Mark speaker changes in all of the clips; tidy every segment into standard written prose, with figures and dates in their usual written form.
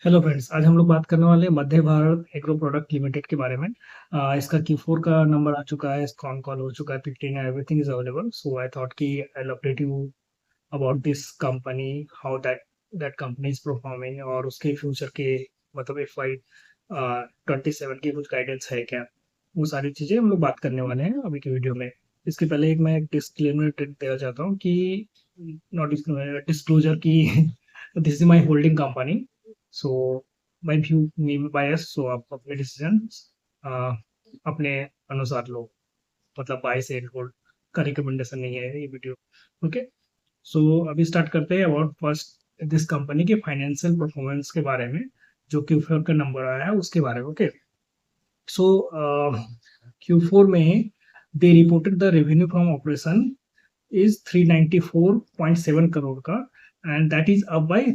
Speaker 1: Hello friends, आज हम लोग बात करने वाले हैं मध्य भारत एग्रो प्रोडक्ट लिमिटेड के बारे में। इसका Q4 का नंबर आ चुका है, कॉन कॉल हो चुका है, पिक्टिंग है, everything is available. So I thought कि I will update you about this company, how that company is performing, और उसके फ्यूचर के मतलब FY 27 की कुछ गाइडेंस है क्या, वो सारी चीज़ें हम लोग बात करने वाले हैं अभी की वीडियो में। इसके पहले मैं एक डिस्क्लेमर देना चाहता हूँ कि नॉट डिस्क्लोजर की this is my holding company. So my view may be bias, so आप अपने डिसीजन अपने अनुसार लो, मतलब बाय सेल होल्ड का रिकमेंडेशन नहीं है ये वीडियो। ओके, सो अभी स्टार्ट करते हैं अबाउट फर्स्ट दिस कंपनी के फाइनेंशियल परफॉर्मेंस के बारे में, जो Q4 का नंबर आया है उसके बारे में। ओके, सो Q4 में they reported the revenue from operation is 394.7 crore का, and that is up by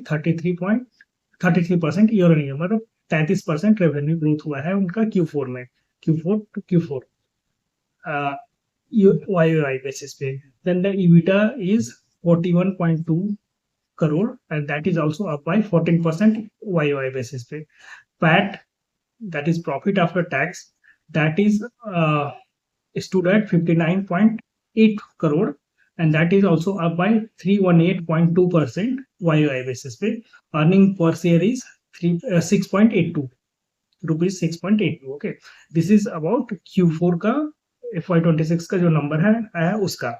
Speaker 1: 33% year on year, मतलब 33% रेवेन्यू ग्रोथ हुआ है उनका Q4 में, Q4 to Q4 YOY basis पे. Then the EBITDA is 41.2 crore, and that is also up by 14% YOY basis पे. PAT, that is profit after tax, that is stood at 59.8 crore, and that is also up by 318.2% YOY basis पे. Earning per share is 6.82 rupees 6.82। Okay, this is about Q4 का FY 26 का जो number है उसका।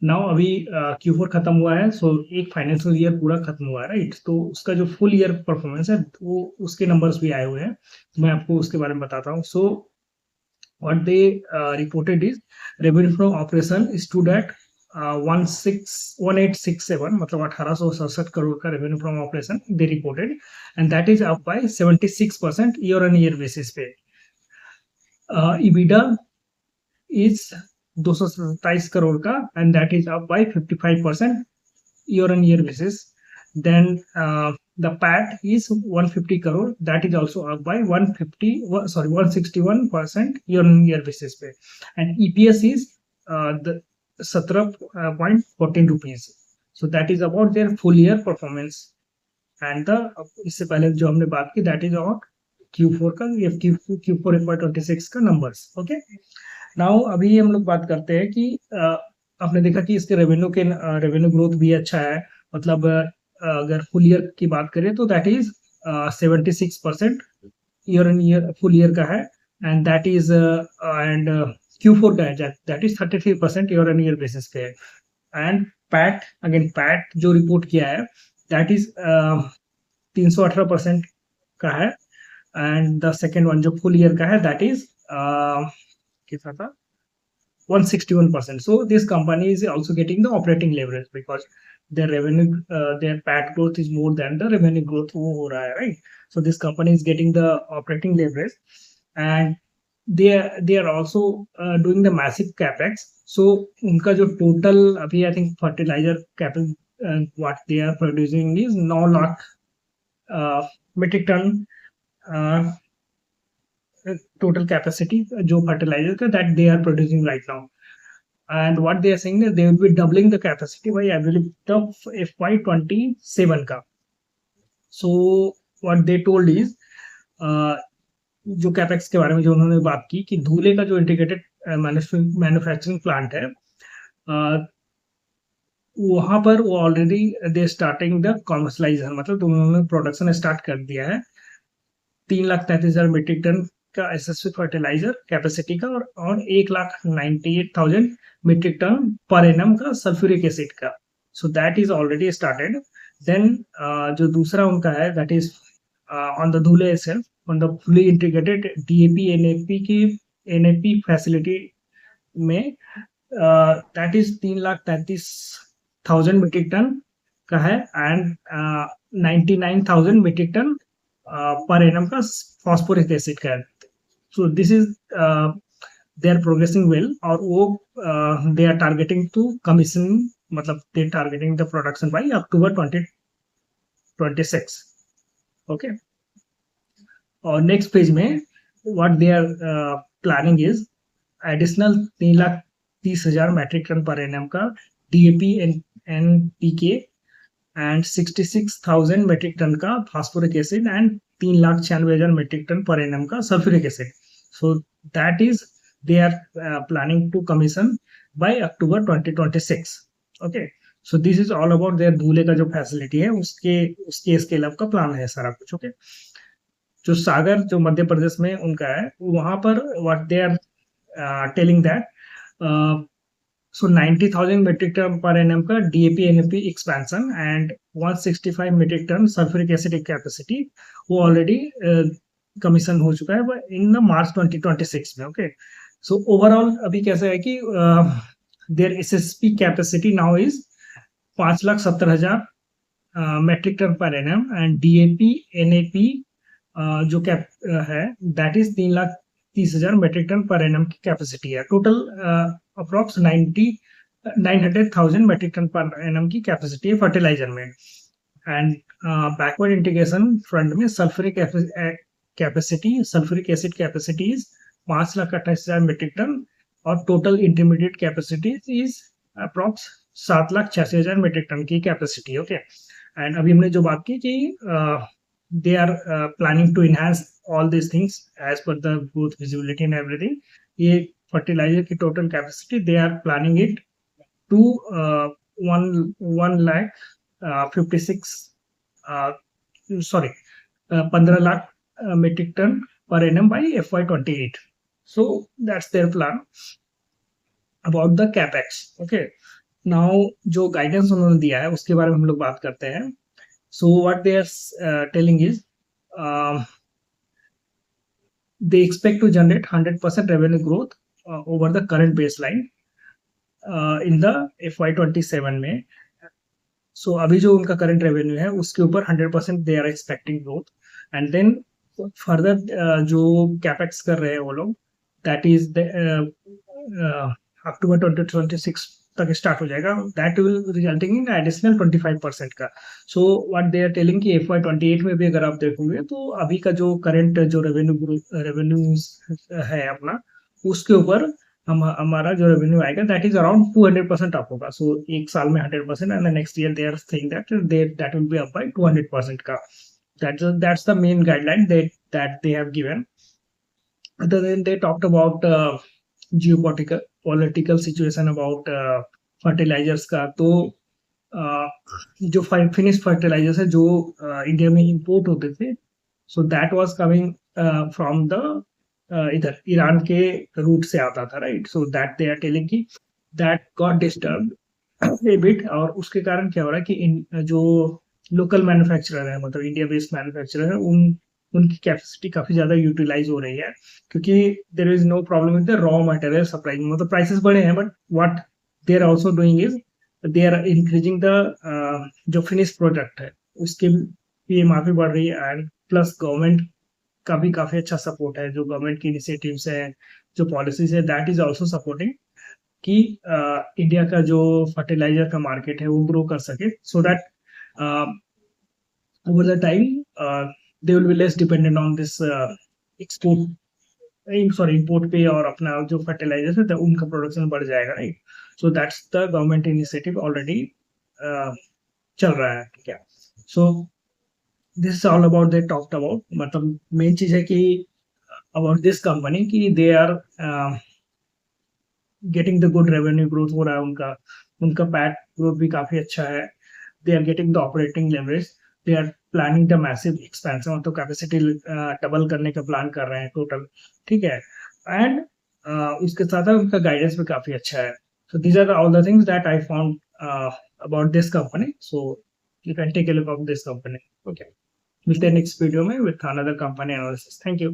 Speaker 1: Now अभी Q4 खत्म हुआ है, सो एक फाइनेंशियल ईयर पूरा खत्म हुआ है, राइट? तो उसका जो फुल ईयर परफॉर्मेंस है वो उसके नंबर्स भी आए हुए हैं, मैं आपको उसके बारे में बताता हूँ। सो what they reported is revenue from operation stood at 1867, मतलब 1867 करोड़ का revenue from operation they reported, and that is up bye 76% year on year basis पे। EBITDA इज 227 करोड़ का, and that is up bye 55% year on year basis. Then the PAT is 150 crore, that is also up by 161% year on year basis पे, and EPS is the 17.14 rupees. So that is about their full year performance, and the इससे पहले जो हमने बात की that is about Q4 का Q4 FY 26 का numbers. Okay, now अभी हम लोग बात करते हैं कि आपने देखा कि इसके रेवेन्यू ग्रोथ भी अच्छा है, मतलब अगर फुल ईयर की बात करें तो that is 76% year on year full year का है, and that is and Q4 का है that is 33% year on year basis पे है। एंड पैट जो रिपोर्ट किया है दैट इज 318% का है, एंड द सेकेंड वन जो फुल ईयर का है दैट इज कितना था, 161%. So this company is also getting the operating leverage because their revenue, their PAT growth is more than the revenue growth वो हो रहा है, right? So this company is getting the operating leverage, and they are also doing the massive capex. So उनका जो total अभी I think fertilizer capex what they are producing is 9 lakh metric ton total capacity जो fertilizer का that they are producing right now. And what they are saying is they will be doubling the capacity by I believe the FY 27 का. So what they told is जो capex के बारे में जो उन्होंने बात की कि धूले का जो इंटीग्रेटेड मैन्युफैक्चरिंग प्लांट है, वहां पर वो already they starting the commercialisation, मतलब उन्होंने प्रोडक्शन स्टार्ट कर दिया है 3,33,000 मीट्रिक टन का एसएसपी फर्टिलाइजर कैपेसिटी का, और 1,98,000 मीट्रिक टन पर एनम का सल्फ्यूरिक एसिड का। So that is already started. Then जो दूसरा उनका है that is on the Dhule self on the fully integrated DAP NAP facility में, दैट इज 3,33,000 मीट्रिक टन का है, and 99,000 metric ton per annum का फॉस्फोरिक एसिड का है। So this is they are progressing well, और वो they are targeting to commission, मतलब they targeting the production by October 2026। Okay, और नेक्स्ट पेज में what they are planning is additional 3,30,000 metric ton per annum का DAP and PK, and 66,000 metric ton का phosphoric acid and 3,96,000 metric ton per annum का sulphuric acid. So that is they are planning to commission by October 2026. Okay, so this is all about their Dhule का जो facility है उसके scale up का plan है सारा कुछ. ओके, जो सागर जो मध्य प्रदेश में उनका है वहां पर what they are telling that so 90,000 metric ton per annum का DAP NAP expansion and 165 metric ton sulfuric acid capacity वो already commission हो चुका है in the March 2026 में. okay, so overall अभी कैसा है कि their SSP capacity now is 5,70,000 metric ton per annum and DAP NAP जो कैप है that is 3,30,000 metric ton per annum की कैपेसिटी है. Total approx 900,000 metric ton per annum की कैपेसिटी है फर्टिलाइजर में. एंड बैकवर्ड इंटीग्रेशन फ्रंट में sulphuric acid capacity is 5,28,000 metric ton और total intermediate capacity is approx 7,86,000 metric ton की capacity. Okay, and अभी हमने जो बात की कि they are planning to enhance all these things as per the growth visibility and everything. ये fertilizer की total capacity they are planning it to 15 lakh metric ton per annum by FY28. So that's their plan about the capex. Okay, now जो guidance उन्होंने दिया है उसके बारे में हम लोग बात करते हैं. So what they are telling is they expect to generate 100% revenue growth over the current baseline in the FY27 में. So अभी जो उनका current revenue है उसके ऊपर 100% they are expecting growth and then further जो capex कर रहे हैं वो लोग that is the October 2026 तक स्टार्ट हो जाएगा. That will resulting in additional 25% का. So what they are telling कि FY28 में भी अगर आप देखोगे तो अभी का जो करंट जो रेवेन्यू है अपना उसके ऊपर हमारा जो रेवेन्यू आएगा दैट इज अराउंड 200% अप होगा. सो एक साल में 100% and next year they are saying that will be up by 200% का. That's the main guideline that they have given. Other than they talked about geopolitical situation about fertilizers का. तो जो finish fertilisers है जो इंडिया में import होते थे so that was coming from the इधर ईरान के रूट से आता था, right. So that they are telling कि that got disturbed a bit. और उसके कारण क्या हो रहा है कि जो लोकल मैन्युफैक्चरर है मतलब इंडिया बेस्ड मैन्युफैक्चरर है उनकी कैपेसिटी काफी ज्यादा यूटिलाइज हो रही है क्योंकि there is no problem with the raw material supply. मतलब प्राइसेस बढ़े हैं but what they are also doing is they are increasing the जो फिनिश प्रोडक्ट है उसके PMRP बढ़ रही है एंड प्लस गवर्नमेंट का भी काफी अच्छा सपोर्ट है. जो गवर्नमेंट की इनिशिएटिव्स है जो पॉलिसीज है दैट इज आल्सो सपोर्टिंग कि इंडिया का जो फर्टिलाइजर का मार्केट है वो ग्रो कर सके so that over the time they will be less dependent on this import पे और अपना जो फर्टिलाइजर है उनका प्रोडक्शन बढ़ जाएगा, right. So that's the government initiative already चल रहा है. ठीक है, so this is all about they talked about. मतलब मेन चीज है कि अबाउट दिस कंपनी कि they are getting the good revenue growth हो रहा है. उनका पैट ग्रोथ भी काफी अच्छा है. They are getting the operating leverage. They are planning the massive expansion तो कैपेसिटी डबल करने का प्लान कर रहे हैं टोटल. ठीक है, एंड उसके साथ उनका गाइडेंस भी काफी अच्छा है. So these are all the things that I found about this company. So you can take a look of this company. Okay, मिलते हैं नेक्स्ट वीडियो में with another company analysis. Thank you.